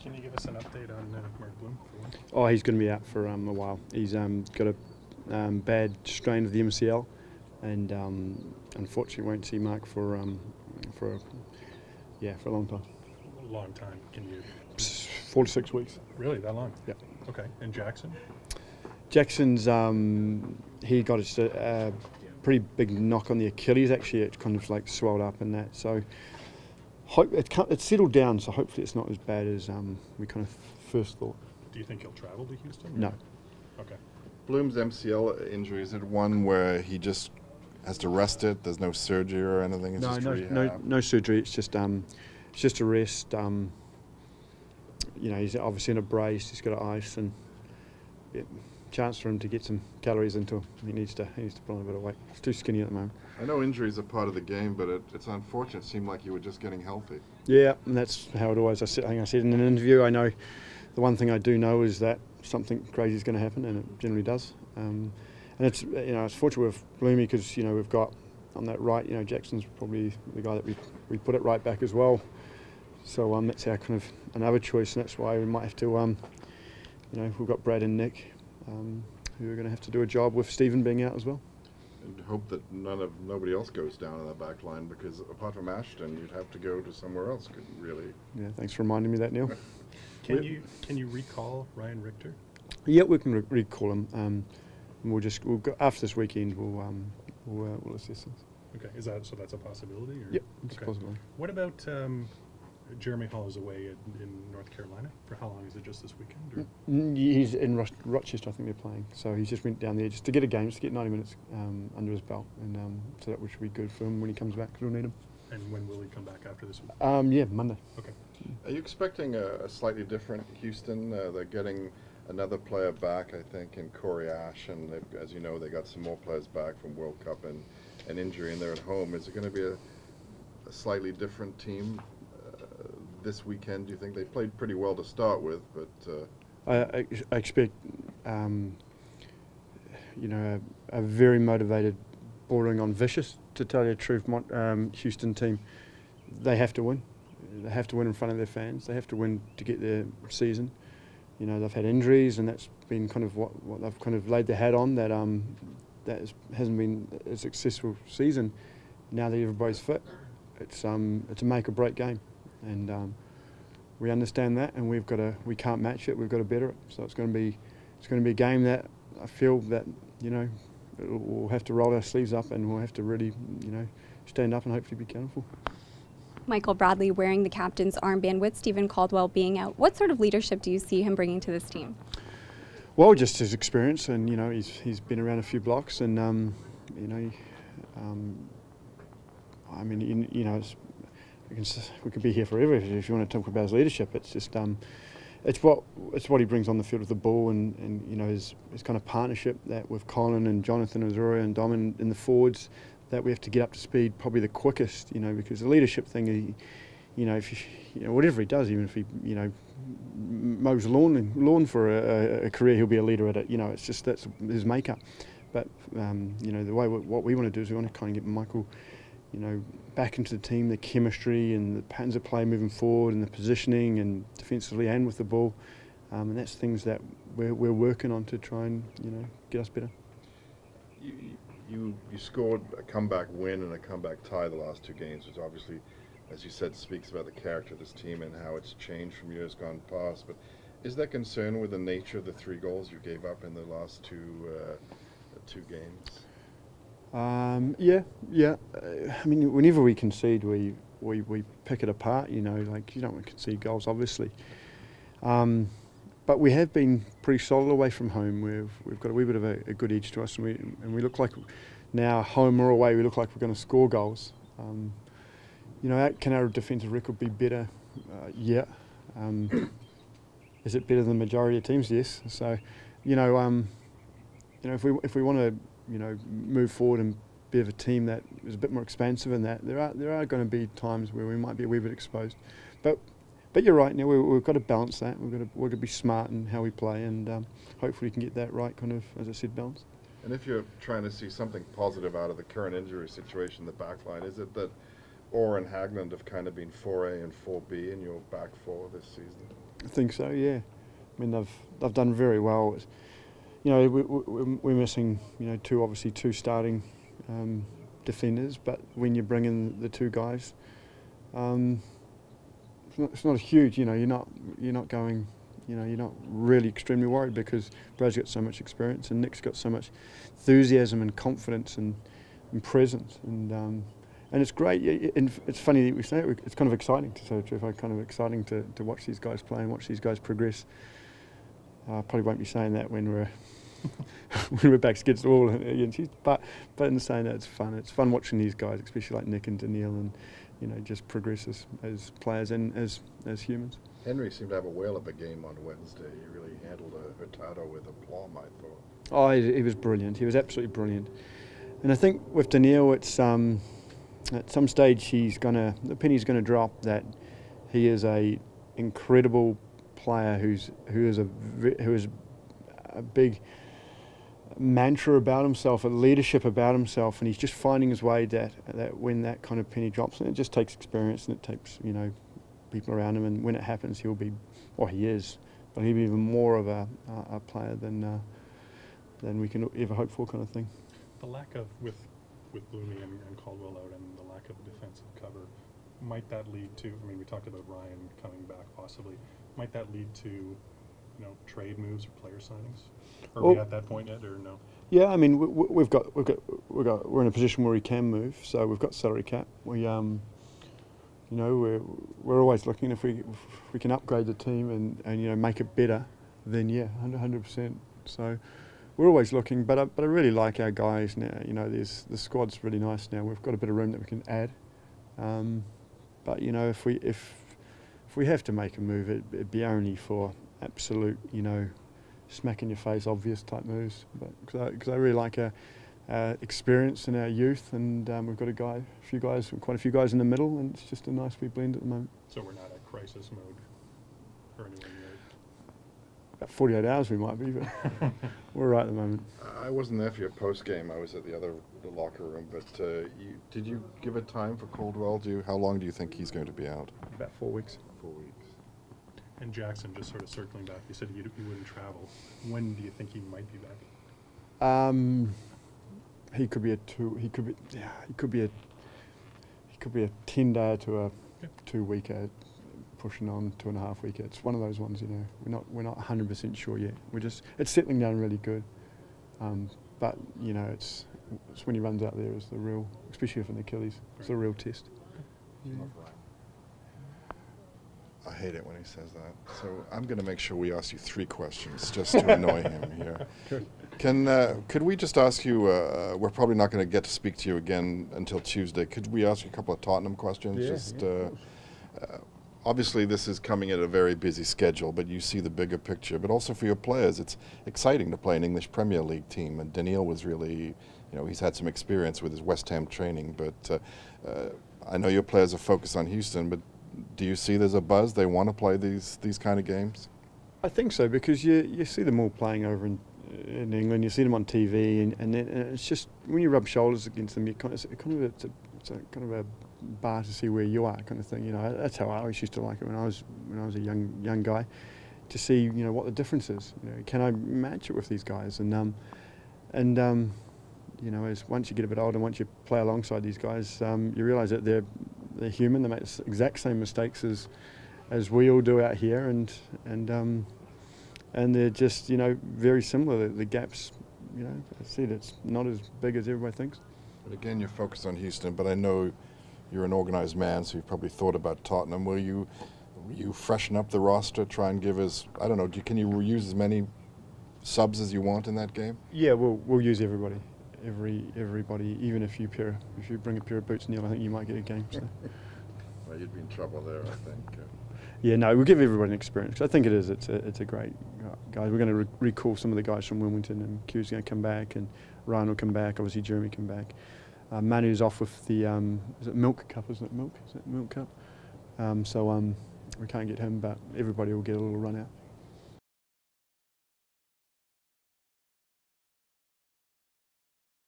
Can you give us an update on Mark Bloom? Oh, he's going to be out for a while. He's got a bad strain of the MCL, and unfortunately won't see Mark for a long time. A long time. Can you? 4 to 6 weeks. Really, that long? Yeah. Okay. And Jackson? Jackson's he got a pretty big knock on the Achilles. Actually, it kind of like swelled up and that. So it's settled down. So hopefully it's not as bad as we kind of first thought. Do you think he'll travel to Houston? No. Okay. Bloom's MCL injury, is it one where he just has to rest it? There's no surgery or anything? It's No surgery. It's just a rest. You know, he's obviously in a brace. He's got ice and chance for him to get some calories into him. He needs to put on a bit of weight. He's too skinny at the moment. I know injuries are part of the game, but it's unfortunate. It seemed like you were just getting healthy. Yeah, and that's how it always. I think I said in an interview. I know the one thing I do know is that something crazy is going to happen, and it generally does. And it's it's fortunate with Bloomy because we've got on that right. Jackson's probably the guy that we put it right back as well. So that's our kind of another choice, and that's why we might have to. We've got Brad and Nick, who are going to have to do a job with Stephen being out as well. And hope that nobody else goes down in that back line, because apart from Ashton, you'd have to go to somewhere else. Really. Yeah, thanks for reminding me that, Neil. Can you recall Ryan Richter? Yeah, we can recall him. And we'll go after this weekend. We'll assess things. Okay, so that's a possibility? Or? Yep, it's a possibility. What about Jeremy Hall is away in North Carolina for how long? Is it just this weekend? Or? He's in Rochester, I think they're playing. So he just went down there just to get a game, just to get 90 minutes under his belt, and so that should be good for him when he comes back, because we'll need him. And when will he come back after this week? Yeah, Monday. Okay. Are you expecting a slightly different Houston? They're getting another player back, I think, in Corey Ash, and as you know, they got some more players back from World Cup and injury, and they're at home. Is it going to be a slightly different team this weekend? Do you think they played pretty well to start with? But I expect, a very motivated, bordering on vicious, to tell you the truth, Houston team. They have to win. They have to win in front of their fans. They have to win to get their season. They've had injuries, and that's been kind of what they've kind of laid their hat on. That hasn't been a successful season. Now that everybody's fit, it's a make or break game, and we understand that, and we can't match it. We've got to better it. So it's going to be a game that I feel that we'll have to roll our sleeves up, and we'll have to really stand up and hopefully be careful. Michael Bradley wearing the captain's armband with Stephen Caldwell being out. What sort of leadership do you see him bringing to this team? Well, just his experience, and he's been around a few blocks, and we could be here forever if you want to talk about his leadership. It's just it's what he brings on the field with the ball, and his kind of partnership that with Colin and Jonathan Azuria and Dom in the forwards, that we have to get up to speed probably the quickest, because the leadership thing, whatever he does, even if he mows lawn for a career, he'll be a leader at it. It's just that's his makeup. But the way what we want to do is we want to kind of get Michael back into the team, the chemistry and the patterns of play moving forward, and the positioning and defensively and with the ball, and that's things that we're working on to try and get us better. You scored a comeback win and a comeback tie the last two games, which obviously, as you said, speaks about the character of this team and how it's changed from years gone past. But is there concern with the nature of the 3 goals you gave up in the last two games? Yeah. I mean, whenever we concede, we pick it apart. Like you don't want to concede goals, obviously. But we have been pretty solid away from home. We've got a wee bit of a good edge to us, and we look like now, home or away, we look like we're going to score goals. Can our defensive record be better? Yeah. Is it better than the majority of teams? Yes. So, if we want to move forward and be of a team that is a bit more expansive, and that there are going to be times where we might be a wee bit exposed, but you're right. Now we've got to balance that. We've got to be smart in how we play, and hopefully we can get that right, kind of, as I said, balance. And if you're trying to see something positive out of the current injury situation in the back line, is it that Orr and Hagland have kind of been 4A and 4B in your back four this season. I think so, yeah. I mean, they've done very well. You know, we're missing, you know, two starting defenders, but when you bring in the two guys, it's not a huge. You know, you're not going. You know, you're not really extremely worried because Brad's got so much experience and Nick's got so much enthusiasm and confidence and presence, and it's great. And it's funny that we say it. It's kind of exciting to say the truth. Kind of exciting to watch these guys play and watch these guys progress. Probably won't be saying that when we're when we're back against the wall against you, but in saying that, it's fun. It's fun watching these guys, especially like Nick and Daniil, and you know, just progress as players and as humans. Henry seemed to have a whale of a game on Wednesday. He really handled Hurtado with aplomb, I thought. Oh, he was brilliant. He was absolutely brilliant. And I think with Daniil, it's at some stage the penny's gonna drop that he is a incredible player who is a big mantra about himself, a leadership about himself, and he's just finding his way that when that kind of penny drops, and it just takes experience and it takes, you know, people around him, and when it happens he'll be, or he is, but he'll be even more of a player than we can ever hope for, kind of thing. The lack of, with Bloomy and Caldwell out, and the lack of defensive cover, might that lead to, I mean, we talked about Ryan coming back possibly, might that lead to, you know, trade moves or player signings? Are we at that point yet, or no? Yeah, I mean, we're in a position where we can move, so we've got salary cap. We you know, we're always looking if we can upgrade the team and you know, make it better, then yeah, 100%. So we're always looking, but I really like our guys now. You know, the squad's really nice now. We've got a bit of room that we can add, but you know, if we have to make a move, it'd be only for absolute, you know, smack in your face obvious type moves. But because I really like our experience and our youth, and we've got quite a few guys in the middle, and it's just a nice wee blend at the moment. So we're not at crisis mode or anywhere near it? About 48 hours we might be, but we're right at the moment. I wasn't there for your post game. I was at the locker room. But did you give it time for Caldwell? How long do you think he's going to be out? About 4 weeks. 4 weeks. And Jackson, just sort of circling back, you said he wouldn't travel. When do you think he might be back? He could be a 10-day to a 2-weeker, pushing on 2.5 weeks. It's one of those ones, you know. We're not 100% sure yet. It's settling down really good. But you know, it's when he runs out there is the real, especially if an Achilles, it's a real test. Yeah. I hate it when he says that. So I'm going to make sure we ask you 3 questions just to annoy him here. Sure. Could we just ask you, we're probably not going to get to speak to you again until Tuesday. Could we ask you a couple of Tottenham questions? Obviously this is coming at a very busy schedule, but you see the bigger picture. But also for your players, it's exciting to play an English Premier League team. And Daniil was really, you know, he's had some experience with his West Ham training. But I know your players are focused on Houston, but do you see there's a buzz? They want to play these kind of games? I think so, because you see them all playing over in England. You see them on TV, and it's just when you rub shoulders against them, it's a kind of a bar to see where you are, kind of thing. You know, that's how I always used to like it when I was a young guy, to see, you know, what the difference is. You know, can I match it with these guys? And you know, as once you get a bit older, once you play alongside these guys, you realise that they're human. They make the exact same mistakes as we all do out here, and they're just, you know, very similar. The gaps, you know, I see it's not as big as everybody thinks. But again, you're focused on Houston, but I know you're an organised man, so you've probably thought about Tottenham. Will you freshen up the roster, try and give us, I don't know, can you use as many subs as you want in that game? Yeah, we'll use everybody. Everybody, even if you bring a pair of boots, Neil, I think you might get a game. So. Well, you'd be in trouble there, I think. Yeah, no, we'll give everybody an experience. 'Cause I think it is. It's a great guys. We're going to recall some of the guys from Wilmington, and Q's going to come back, and Ryan will come back. Obviously, Jeremy come back. Manu's off with the is it Milk Cup? Is it Milk Cup? So we can't get him, but everybody will get a little run out.